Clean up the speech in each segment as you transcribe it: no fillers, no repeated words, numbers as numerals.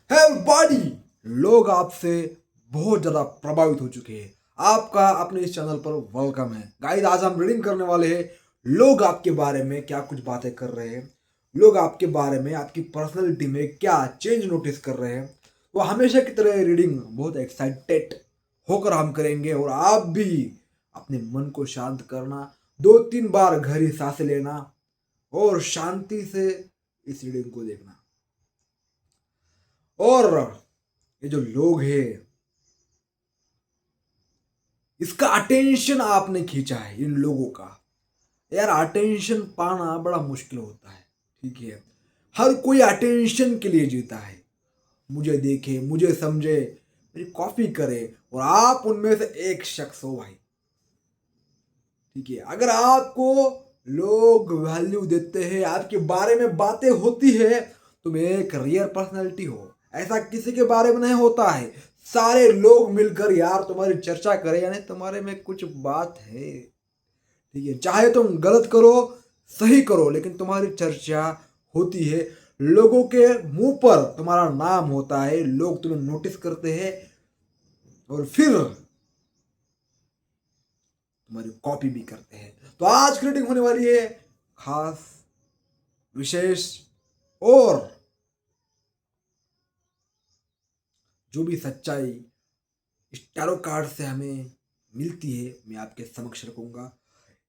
है बॉडी। लोग आपसे बहुत ज़्यादा प्रभावित हो चुके हैं। आपका अपने इस चैनल पर वेलकम है गाइस। आज हम रीडिंग करने वाले हैं लोग आपके बारे में क्या कुछ बातें कर रहे हैं, लोग आपके बारे में आपकी पर्सनैलिटी में क्या चेंज नोटिस कर रहे हैं। वो हमेशा की तरह रीडिंग बहुत एक्साइटेड होकर हम करेंगे और आप भी अपने मन को शांत करना, 2-3 बार गहरी सांसें लेना और शांति से इस रीडिंग को देखना। और ये जो लोग हैं, इसका अटेंशन आपने खींचा है इन लोगों का। यार अटेंशन पाना बड़ा मुश्किल होता है, ठीक है। हर कोई अटेंशन के लिए जीता है। मुझे देखे, मुझे समझे, मेरी कॉपी करे और आप उनमें से एक शख्स हो भाई, ठीक है। अगर आपको लोग वैल्यू देते हैं, आपके बारे में बातें होती है, तुम एक रियल पर्सनैलिटी हो। ऐसा किसी के बारे में नहीं होता है। सारे लोग मिलकर यार तुम्हारी चर्चा करें, यानी तुम्हारे में कुछ बात है, ठीक है। चाहे तुम गलत करो, सही करो, लेकिन तुम्हारी चर्चा होती है। लोगों के मुंह पर तुम्हारा नाम होता है, लोग तुम्हें नोटिस करते हैं और फिर तुम्हारी कॉपी भी करते हैं। तो आज की रीडिंग होने वाली है खास, विशेष और जो भी सच्चाई इस टैरो कार्ड से हमें मिलती है, मैं आपके समक्ष रखूंगा।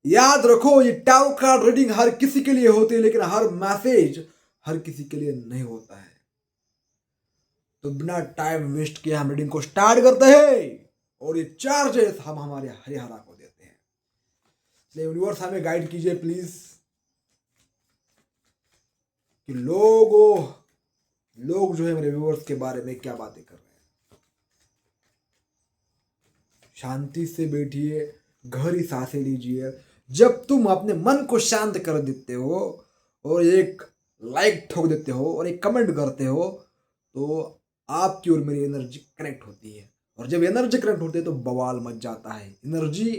याद रखो, ये टैरो कार्ड रीडिंग हर किसी के लिए होती है, लेकिन हर मैसेज हर किसी के लिए नहीं होता है। तो बिना टाइम वेस्ट किए हम रीडिंग को स्टार्ट करते हैं और ये चार्जेस हम हमारे हरिहरा को देते हैं। इसलिए यूनिवर्स हमें गाइड कीजिए प्लीज कि लोग जो है मेरे व्यूअर्स के बारे में क्या बातें कर रहे हैं। शांति से बैठिए, गहरी सांसें लीजिए। जब तुम अपने मन को शांत कर देते हो और एक लाइक ठोक देते हो और एक कमेंट करते हो, तो आपकी और मेरी एनर्जी कनेक्ट होती है। और जब एनर्जी कनेक्ट होती है तो बवाल मच जाता है। एनर्जी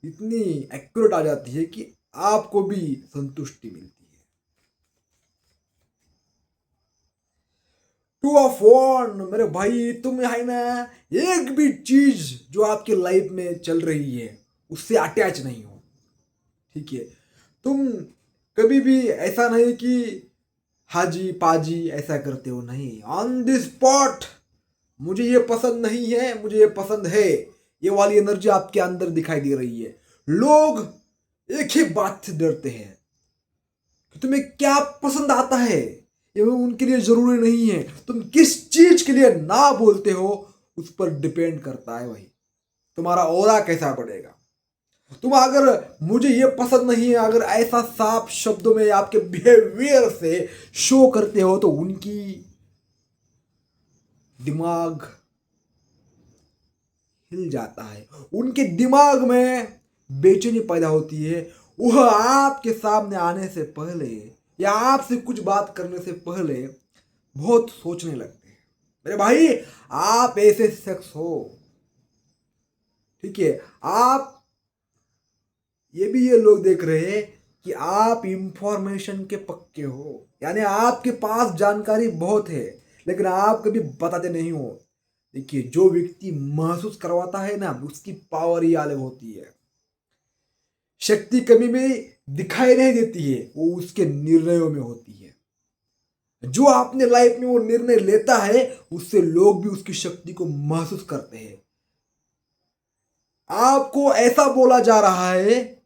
इतनी एक्यूरेट आ जाती है कि आपको भी संतुष्टि मिलती है। 2 of 1 मेरे भाई, तुम है ना, एक भी चीज जो आपकी लाइफ में चल रही है उससे अटैच नहीं हो, ठीक है। तुम कभी भी ऐसा नहीं कि हाजी पाजी ऐसा करते हो, नहीं। ऑन द स्पॉट, मुझे ये पसंद नहीं है, मुझे ये पसंद है, ये वाली एनर्जी आपके अंदर दिखाई दे रही है। लोग एक ही बात से डरते हैं कि तुम्हें क्या पसंद आता है, ये उनके लिए जरूरी नहीं है। तुम किस चीज के लिए ना बोलते हो उस पर डिपेंड करता है भाई, तुम्हारा ऑरा कैसा पड़ेगा। तुम अगर मुझे ये पसंद नहीं है, अगर ऐसा साफ शब्दों में आपके बिहेवियर से शो करते हो, तो उनकी दिमाग हिल जाता है, उनके दिमाग में बेचैनी पैदा होती है। वह आपके सामने आने से पहले या आपसे कुछ बात करने से पहले बहुत सोचने लगते हैं। मेरे भाई, आप ऐसे शख्स हो, ठीक है। आप ये लोग देख रहे हैं कि आप इंफॉर्मेशन के पक्के हो, यानी आपके पास जानकारी बहुत है, लेकिन आप कभी बताते नहीं हो। देखिए, जो व्यक्ति महसूस करवाता है ना, उसकी पावर ही अलग होती है। शक्ति कभी भी दिखाई नहीं देती है, वो उसके निर्णयों में होती है। जो अपने लाइफ में वो निर्णय लेता है, उससे लोग भी उसकी शक्ति को महसूस करते हैं। आपको ऐसा बोला जा रहा है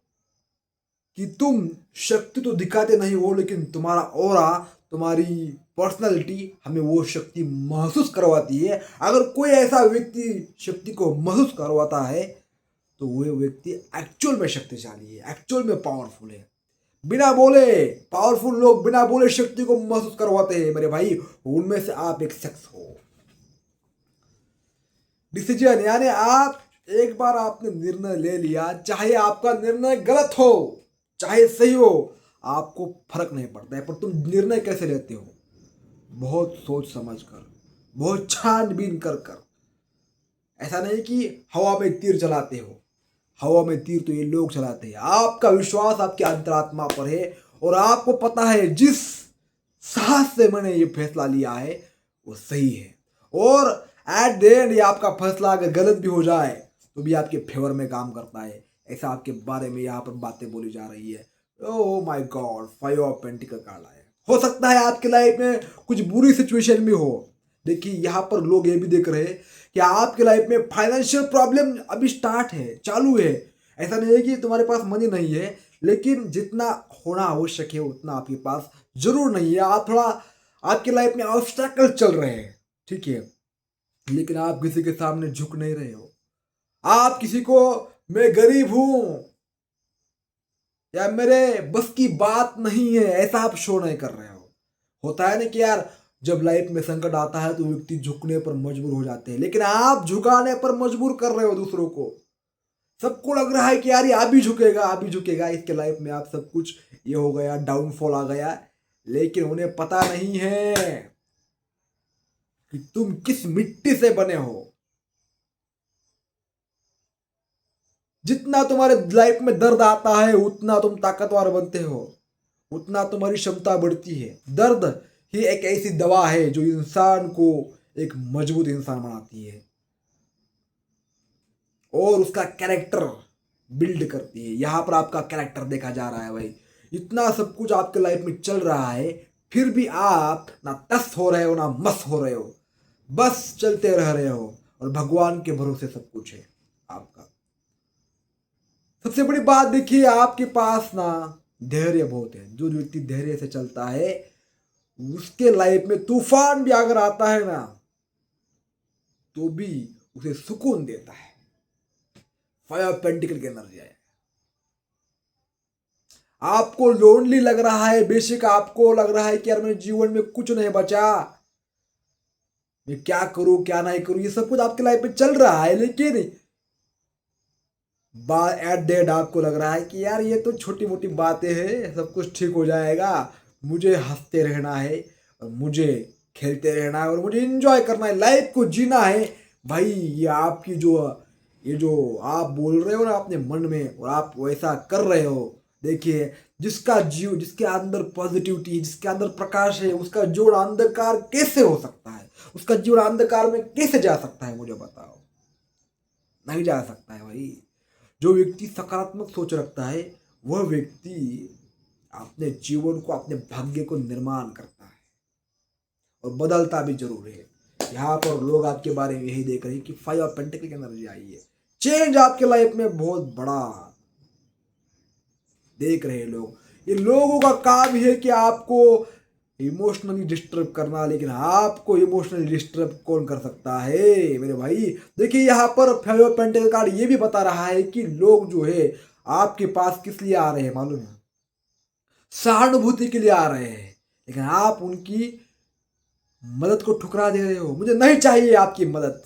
कि तुम शक्ति तो दिखाते नहीं हो, लेकिन तुम्हारा ऑरा, तुम्हारी पर्सनालिटी हमें वो शक्ति महसूस करवाती है। अगर कोई ऐसा व्यक्ति शक्ति को महसूस करवाता है, तो वो व्यक्ति एक्चुअल में शक्तिशाली है, एक्चुअल में पावरफुल है। बिना बोले पावरफुल लोग बिना बोले शक्ति को महसूस करवाते हैं मेरे भाई, उनमें से आप एक शख्स हो। डिसीजन, यानी आप एक बार आपने निर्णय ले लिया, चाहे आपका निर्णय गलत हो चाहे सही हो, आपको फर्क नहीं पड़ता है। पर तुम निर्णय कैसे लेते हो? बहुत सोच समझ कर, बहुत छानबीन कर कर। ऐसा नहीं कि हवा में तीर चलाते हो। हवा में तीर तो ये लोग चलाते हैं। आपका विश्वास आपके अंतरात्मा पर है और आपको पता है जिस साहस से मैंने ये फैसला लिया है, वो सही है। और एट द एंड ये आपका फैसला अगर गलत भी हो जाए तो भी आपके फेवर में काम करता है। ऐसा आपके बारे में यहाँ पर बातें बोली जा रही है। Oh my God, 5 of pentacle card आया। हो सकता है आपकी लाइफ में कुछ बुरी सिचुएशन भी हो। देखिए यहाँ पर लोग ये भी देख रहे हैं कि आपके लाइफ में फाइनेंशियल प्रॉब्लम अभी स्टार्ट है, चालू है। ऐसा नहीं है कि तुम्हारे पास मनी नहीं है, लेकिन जितना होना आवश्यक है उतना आपके पास जरूर नहीं है। आप थोड़ा, आपकी लाइफ में ऑब्स्टैकल चल रहे हैं, ठीक है, लेकिन आप किसी के सामने झुक नहीं रहे हो। आप किसी को मैं गरीब हूं या मेरे बस की बात नहीं है ऐसा आप शो नहीं कर रहे हो। होता है ना कि यार जब लाइफ में संकट आता है तो व्यक्ति झुकने पर मजबूर हो जाते हैं, लेकिन आप झुकाने पर मजबूर कर रहे हो दूसरों को। सबको लग रहा है कि यार ये आप भी झुकेगा, आप भी झुकेगा, इसके लाइफ में आप सब कुछ ये हो गया, डाउनफॉल आ गया, लेकिन उन्हें पता नहीं है कि तुम किस मिट्टी से बने हो। जितना तुम्हारे लाइफ में दर्द आता है उतना तुम ताकतवर बनते हो, उतना तुम्हारी क्षमता बढ़ती है। दर्द ही एक ऐसी दवा है जो इंसान को एक मजबूत इंसान बनाती है और उसका कैरेक्टर बिल्ड करती है। यहां पर आपका कैरेक्टर देखा जा रहा है भाई। इतना सब कुछ आपके लाइफ में चल रहा है, फिर भी आप ना तस हो रहे हो ना मस हो रहे हो, बस चलते रह रहे हो और भगवान के भरोसे सब कुछ है आपका। सबसे बड़ी बात देखिए, आपके पास ना धैर्य बहुत है। जो व्यक्ति धैर्य से चलता है उसके लाइफ में तूफान भी अगर आता है ना तो भी उसे सुकून देता है। 5 ऑफ पेंटिकल की एनर्जी है। आपको लोनली लग रहा है, बेशक आपको लग रहा है कि यार मेरे जीवन में कुछ नहीं बचा, मैं क्या करूं क्या नहीं करूं, ये सब कुछ आपके लाइफ में चल रहा है, लेकिन एट डेट आपको लग रहा है कि यार ये तो छोटी मोटी बातें हैं, सब कुछ ठीक हो जाएगा, मुझे हंसते रहना है और मुझे खेलते रहना है और मुझे इंजॉय करना है, लाइफ को जीना है। भाई ये आपकी जो, ये जो आप बोल रहे हो ना अपने मन में और आप वैसा कर रहे हो, देखिए जिसका जीव, जिसके अंदर पॉजिटिविटी, जिसके अंदर प्रकाश है, उसका जोड़ अंधकार कैसे हो सकता है, उसका जीवन अंधकार में कैसे जा सकता है, मुझे बताओ। नहीं जा सकता है भाई। जो व्यक्ति सकारात्मक सोच रखता है वह व्यक्ति अपने जीवन को, अपने भाग्य को निर्माण करता है और बदलता भी जरूर है। यहाँ पर लोग आपके बारे में यही देख रहे हैं कि 5 ऑफ पेंटिकल की एनर्जी आई है, चेंज आपके लाइफ में बहुत बड़ा देख रहे हैं लोग। ये लोगों का काम है कि आपको इमोशनली डिस्टर्ब करना, लेकिन आपको इमोशनली डिस्टर्ब कौन कर सकता है मेरे भाई। देखिए यहाँ पर 5 ऑफ पेंटिकल कार्ड ये भी बता रहा है कि लोग जो है आपके पास किस लिए आ रहे हैं मालूम है, सहानुभूति के लिए आ रहे हैं, लेकिन आप उनकी मदद को ठुकरा दे रहे हो। मुझे नहीं चाहिए आपकी मदद,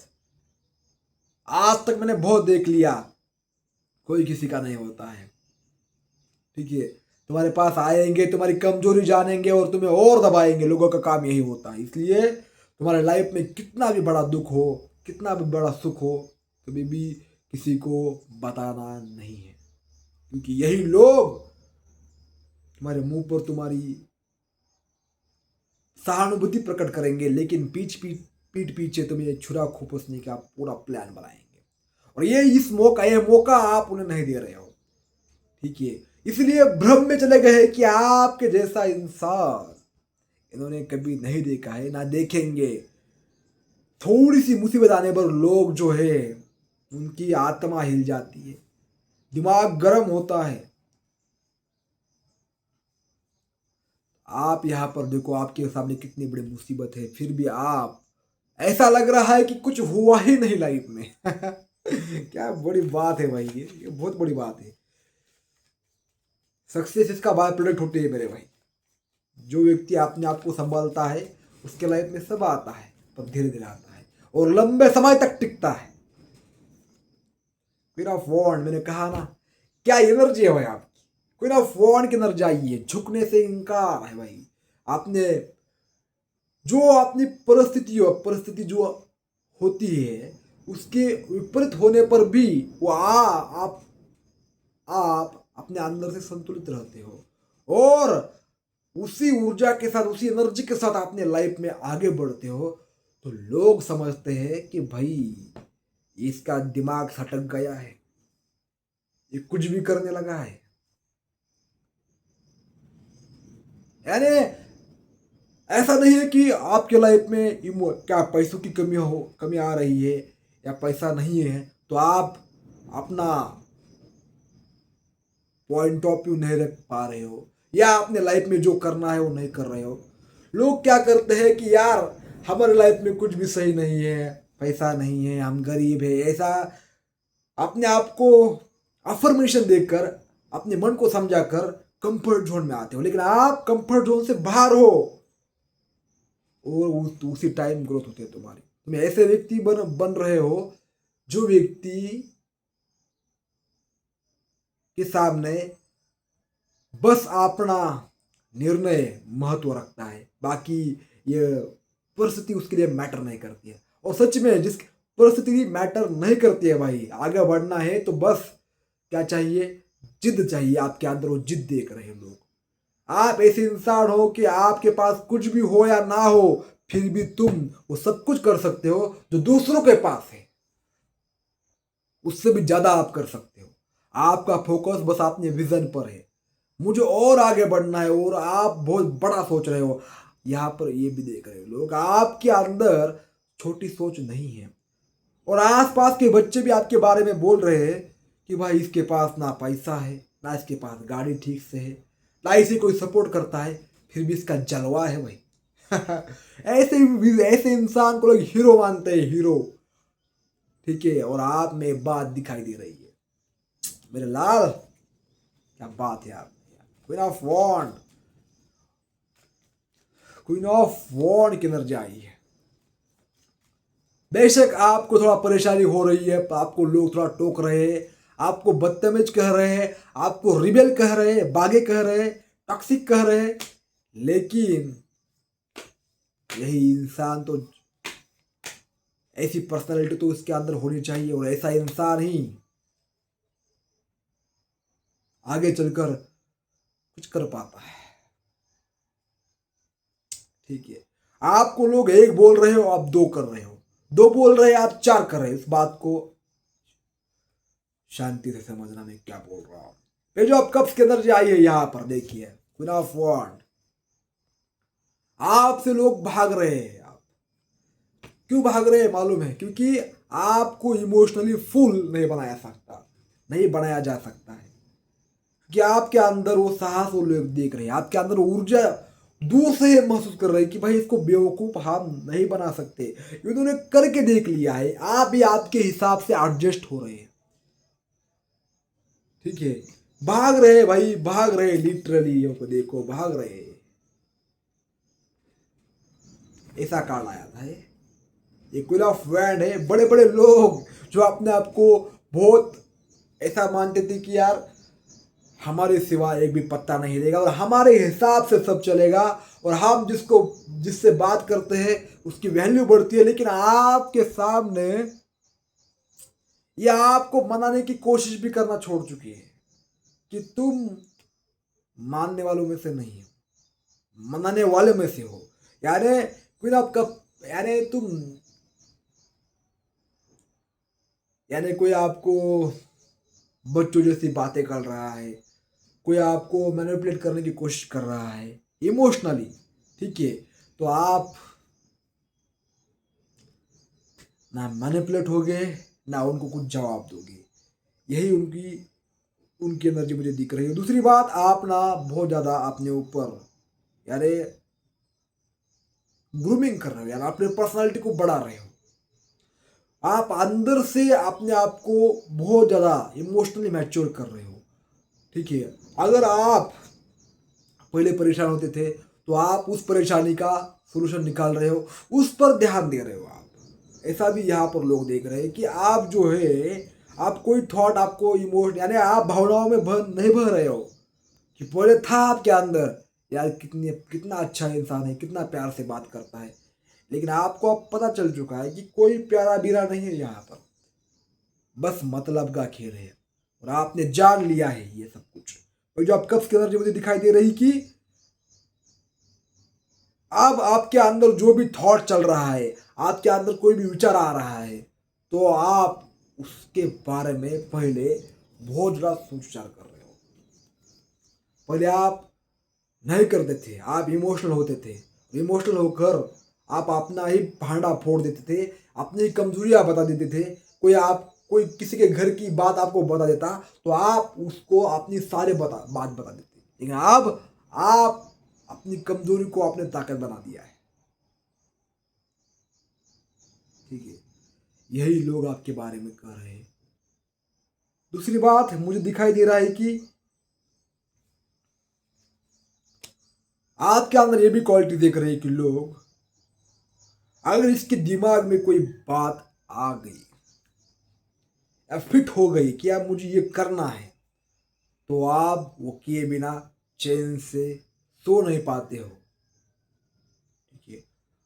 आज तक मैंने बहुत देख लिया, कोई किसी का नहीं होता है, ठीक है। तुम्हारे पास आएंगे, तुम्हारी कमजोरी जानेंगे और तुम्हें और दबाएंगे। लोगों का काम यही होता है। इसलिए तुम्हारे लाइफ में कितना भी बड़ा दुख हो, कितना भी बड़ा सुख हो, कभी भी किसी को बताना नहीं है, क्योंकि यही लोग तुम्हारे मुंह पर तुम्हारी सहानुभूति प्रकट करेंगे, लेकिन पीठ पीछे तुम्हें छुरा खोपसने का पूरा प्लान बनाएंगे। और ये मौका आप उन्हें नहीं दे रहे हो, ठीक है। इसलिए भ्रम में चले गए कि आपके जैसा इंसान इन्होंने कभी नहीं देखा है, ना देखेंगे। थोड़ी सी मुसीबत आने पर लोग जो है उनकी आत्मा हिल जाती है, दिमाग गर्म होता है। आप यहाँ पर देखो, आपके सामने कितनी बड़ी मुसीबत है, फिर भी आप, ऐसा लग रहा है कि कुछ हुआ ही नहीं लाइफ में। क्या बड़ी बात है भाई, ये बहुत बड़ी बात है। सक्सेस इसका बाय प्रोडक्ट होती है मेरे भाई। जो व्यक्ति अपने आप को संभालता है उसके लाइफ में सब आता है, पर धीरे धीरे आता है और लंबे समय तक टिकता है। क्वीन ऑफ वॉन्ड, मैंने कहा ना, क्या एनर्जी है भाई आपकी। क्वीन ऑफ वॉन्ड की एनर्जी आई है, झुकने से इनकार है भाई। आपने जो अपनी परिस्थिति जो होती है उसके विपरीत होने पर भी वो आप अपने अंदर से संतुलित रहते हो और उसी ऊर्जा के साथ, उसी एनर्जी के साथ अपने लाइफ में आगे बढ़ते हो तो लोग समझते हैं कि भाई इसका दिमाग सटक गया है, ये कुछ भी करने लगा है। यानी ऐसा नहीं है कि आपके लाइफ में क्या पैसों की कमी आ रही है या पैसा नहीं है तो आप अपना पॉइंट ऑफ व्यू नहीं रख पा रहे हो या अपने लाइफ में जो करना है वो नहीं कर रहे हो। लोग क्या करते हैं कि यार हमारे लाइफ में कुछ भी सही नहीं है, पैसा नहीं है, हम गरीब है, ऐसा अपने आप को अफर्मेशन देकर अपने मन को समझाकर कंफर्ट जोन में आते हो। लेकिन आप कंफर्ट जोन से बाहर हो और उसी टाइम ग्रोथ होती है तुम्हारी। तुम ऐसे व्यक्ति बन रहे हो जो व्यक्ति के सामने बस अपना निर्णय महत्व रखता है, बाकी ये परिस्थिति उसके लिए मैटर नहीं करती है। और सच में जिस परिस्थिति मैटर नहीं करती है भाई, आगे बढ़ना है तो बस क्या चाहिए, जिद चाहिए। आपके अंदर वो जिद देख रहे हैं लोग। आप ऐसे इंसान हो कि आपके पास कुछ भी हो या ना हो फिर भी तुम वो सब कुछ कर सकते हो जो दूसरों के पास है, उससे भी ज्यादा आप कर सकते हो। आपका फोकस बस अपने विजन पर है, मुझे और आगे बढ़ना है, और आप बहुत बड़ा सोच रहे हो। यहाँ पर ये भी देख रहे हो लोग आपके अंदर छोटी सोच नहीं है, और आसपास के बच्चे भी आपके बारे में बोल रहे हैं कि भाई इसके पास ना पैसा है, ना इसके पास गाड़ी ठीक से है, ना इसे कोई सपोर्ट करता है, फिर भी इसका जलवा है भाई। ऐसे इंसान को लोग हीरो मानते हैं, हीरो। ठीक है, और आप में बात दिखाई दे रही है मेरे लाल, क्या बात है आप। Queen of wand, queen of wand की एनर्जी आई है। बेशक आपको थोड़ा परेशानी हो रही है, आपको लोग थोड़ा टोक रहे हैं, आपको बदतमीज कह रहे हैं, आपको रिबेल कह रहे हैं, बागे कह रहे हैं, टॉक्सिक कह रहे हैं, लेकिन यही इंसान तो, ऐसी पर्सनालिटी तो उसके अंदर होनी चाहिए, और ऐसा इंसान ही आगे चलकर कुछ कर पाता है। ठीक है, आपको लोग एक बोल रहे हो, आप दो कर रहे हो, दो बोल रहे हैं आप चार कर रहे हो। इस बात को शांति से समझना मैं क्या बोल रहा हूं। ये जो आप कप्स के अंदर जो आई है यहां पर देखिए, क्वीन ऑफ वॉन्ड, आपसे लोग भाग रहे हैं। आप क्यों भाग रहे हैं मालूम है? क्योंकि आपको इमोशनली फुल नहीं बनाया सकता, नहीं बनाया जा सकता है कि आपके अंदर वो साहस वो लोग देख रहे हैं, आपके अंदर ऊर्जा दूर से महसूस कर रहे हैं कि भाई इसको बेवकूफ हम नहीं बना सकते, इन्होंने करके देख लिया है। आप भी आपके हिसाब से एडजस्ट हो रहे हैं। ठीक है, भाग रहे भाई, भाग रहे, लिटरली को देखो भाग रहे। ऐसा कार्ड आया था ये क्वीन ऑफ वैंड है। बड़े बड़े लोग जो अपने आप को बहुत ऐसा मानते थे कि यार हमारे सिवा एक भी पत्ता नहीं हिलेगा और हमारे हिसाब से सब चलेगा, और हम जिससे बात करते हैं उसकी वैल्यू बढ़ती है, लेकिन आपके सामने ये आपको मनाने की कोशिश भी करना छोड़ चुकी है कि तुम मानने वालों में से नहीं हो, मनाने वाले में से हो। यानी क्वीन ऑफ कप, यानी तुम, यानी कोई आपको बच्चों जैसी बातें कर रहा है, कोई आपको मैनिपुलेट करने की कोशिश कर रहा है इमोशनली, ठीक है, तो आप ना मैनिपुलेट होगे ना उनको कुछ जवाब दोगे। यही उनकी एनर्जी मुझे दिख रही है। दूसरी बात, आप ना बहुत ज़्यादा अपने ऊपर यारे ग्रूमिंग कर रहे हो, यार अपने पर्सनालिटी को बढ़ा रहे हो। आप अंदर से अपने आप को बहुत ज़्यादा इमोशनली मैच्योर कर रहे हो। ठीक है, अगर आप पहले परेशान होते थे तो आप उस परेशानी का सोल्यूशन निकाल रहे हो, उस पर ध्यान दे रहे हो आप। ऐसा भी यहाँ पर लोग देख रहे हैं कि आप जो है, आप कोई थॉट, आपको इमोशन, यानी आप भावनाओं में नहीं बह रहे हो कि पहले था आपके अंदर यार कितना अच्छा इंसान है, कितना प्यार से बात करता है, लेकिन आपको अब पता चल चुका है कि कोई प्यारा बीरा नहीं है यहाँ पर, बस मतलब का खेल है, और आपने जान लिया है ये सब कुछ। और जो आप कब्ज के अंदर जो मुझे दिखाई दे रही कि अब आपके अंदर जो भी थॉट चल रहा है, आपके अंदर कोई भी विचार आ रहा है तो आप उसके बारे में पहले बहुत ज़्यादा सोच विचार कर रहे हो। पहले आप नहीं करते थे, आप इमोशनल होते थे। इमोशनल होकर आप अपना ही भांडा फोड़ देते थे, अपनी कमजोरियां बता देते थे। कोई किसी के घर की बात आपको बता देता तो आप उसको अपनी सारी बात बता देते। लेकिन अब आप अपनी कमजोरी को आपने ताकत बना दिया है। ठीक है, यही लोग आपके बारे में कह रहे हैं। दूसरी बात मुझे दिखाई दे रहा है कि आपके अंदर ये भी क्वालिटी देख रहे हैं कि लोग, अगर इसके दिमाग में कोई बात आ गई या फिट हो गई कि अब मुझे ये करना है, तो आप वो किए बिना चैन से सो नहीं पाते हो। ठीक है,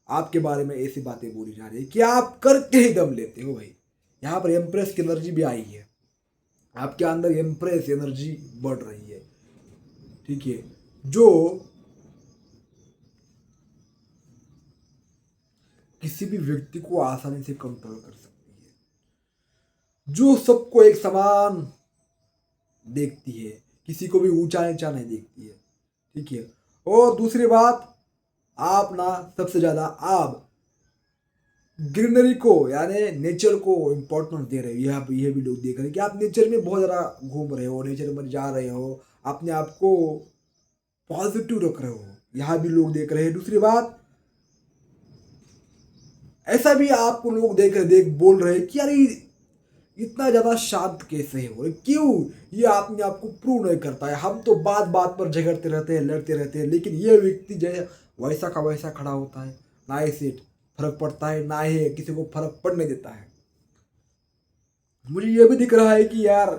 आपके बारे में ऐसी बातें बोली जा रही है कि आप करके ही दम लेते हो भाई। यहाँ पर एम्प्रेस की एनर्जी भी आई है, आपके अंदर एम्प्रेस एनर्जी बढ़ रही है। ठीक है, जो किसी भी व्यक्ति को आसानी से कंट्रोल कर सकती है, जो सबको एक समान देखती है, किसी को भी ऊंचा नीचा नहीं देखती है। ठीक है, और दूसरी बात, आप ना सबसे ज्यादा आप ग्रीनरी को यानी नेचर को इम्पोर्टेंस दे रहे हो। यह भी लोग देख रहे हैं कि आप नेचर में बहुत ज़्यादा घूम रहे हो, नेचर में जा रहे हो, अपने आप को पॉजिटिव रख रहे हो। यहाँ भी लोग देख रहे हैं। दूसरी बात, ऐसा भी आपको लोग देख बोल रहे हैं कि यार इतना ज़्यादा शांत कैसे हो, क्यों ये अपने आप को प्रूव नहीं करता है। हम तो बात बात पर झगड़ते रहते हैं, लड़ते रहते हैं, लेकिन ये व्यक्ति जो है वैसा का वैसा खड़ा होता है, ना इसे फर्क पड़ता है, ना ही किसी को फर्क पड़ने देता है। मुझे ये भी दिख रहा है कि यार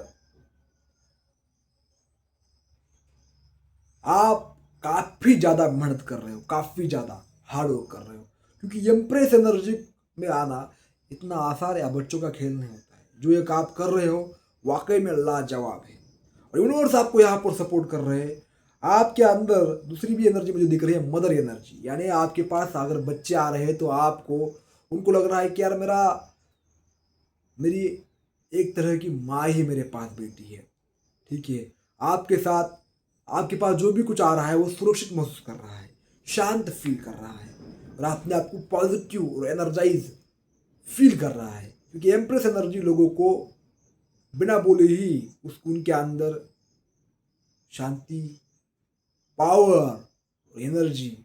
आप काफी ज्यादा मेहनत कर रहे हो, काफी ज्यादा हार्ड वर्क कर रहे हो, क्योंकि एम्प्रेस एनर्जी में आना इतना आसान या बच्चों का खेल नहीं होता है। जो एक आप कर रहे हो वाकई में लाजवाब है, और यूनिवर्स आपको यहाँ पर सपोर्ट कर रहे हैं। आपके अंदर दूसरी भी एनर्जी मुझे दिख रही है, मदर एनर्जी। यानी आपके पास अगर बच्चे आ रहे हैं तो आपको उनको लग रहा है कि यार मेरी एक तरह की माँ ही मेरे पास बैठी है। ठीक है, आपके साथ आपके पास जो भी कुछ आ रहा है वो सुरक्षित महसूस कर रहा है, शांत फील कर रहा है, और अपने आप को पॉजिटिव और एनर्जाइज फील कर रहा है। क्योंकि एम्प्रेस एनर्जी लोगों को बिना बोले ही उसको उनके अंदर शांति, पावर और एनर्जी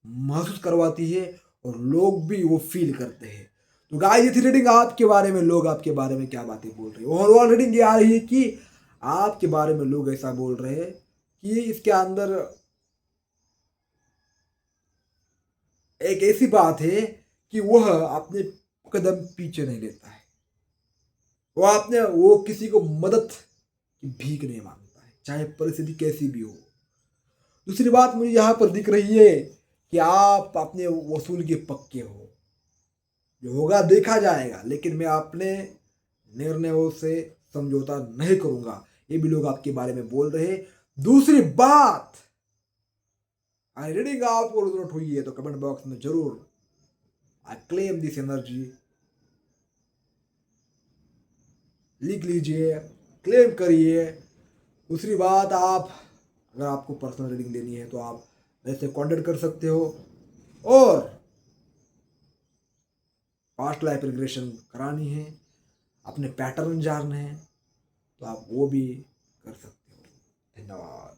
महसूस करवाती है, और लोग भी वो फील करते हैं। तो गाइस, ये थी रीडिंग आपके बारे में। लोग आपके बारे में क्या बातें बोल रहे हैं। ओवरऑल रीडिंग ये आ रही है कि आपके बारे में लोग ऐसा बोल रहे हैं कि इसके अंदर एक ऐसी बात है कि वह अपने कदम पीछे नहीं लेता है, वो किसी को मदद की भीख नहीं मांगता है, चाहे परिस्थिति कैसी भी हो। दूसरी बात मुझे यहाँ पर दिख रही है कि आप अपने वसूल के पक्के हो। जो होगा देखा जाएगा, लेकिन मैं अपने निर्णयों से समझौता नहीं करूंगा, ये भी लोग आपके बारे में बोल रहे हैं। दूसरी बात, आई रीडिंग आपको जरूरत हुई है तो कमेंट बॉक्स में जरूर आई क्लेम दिस एनर्जी लिख लीजिए, क्लेम करिए। दूसरी बात, आप अगर आपको पर्सनल रीडिंग लेनी है तो आप वैसे कांटेक्ट कर सकते हो, और पास्ट लाइफ रिग्रेशन करानी है, अपने पैटर्न जानने हैं, तो आप वो भी कर सकते हो। धन्यवाद।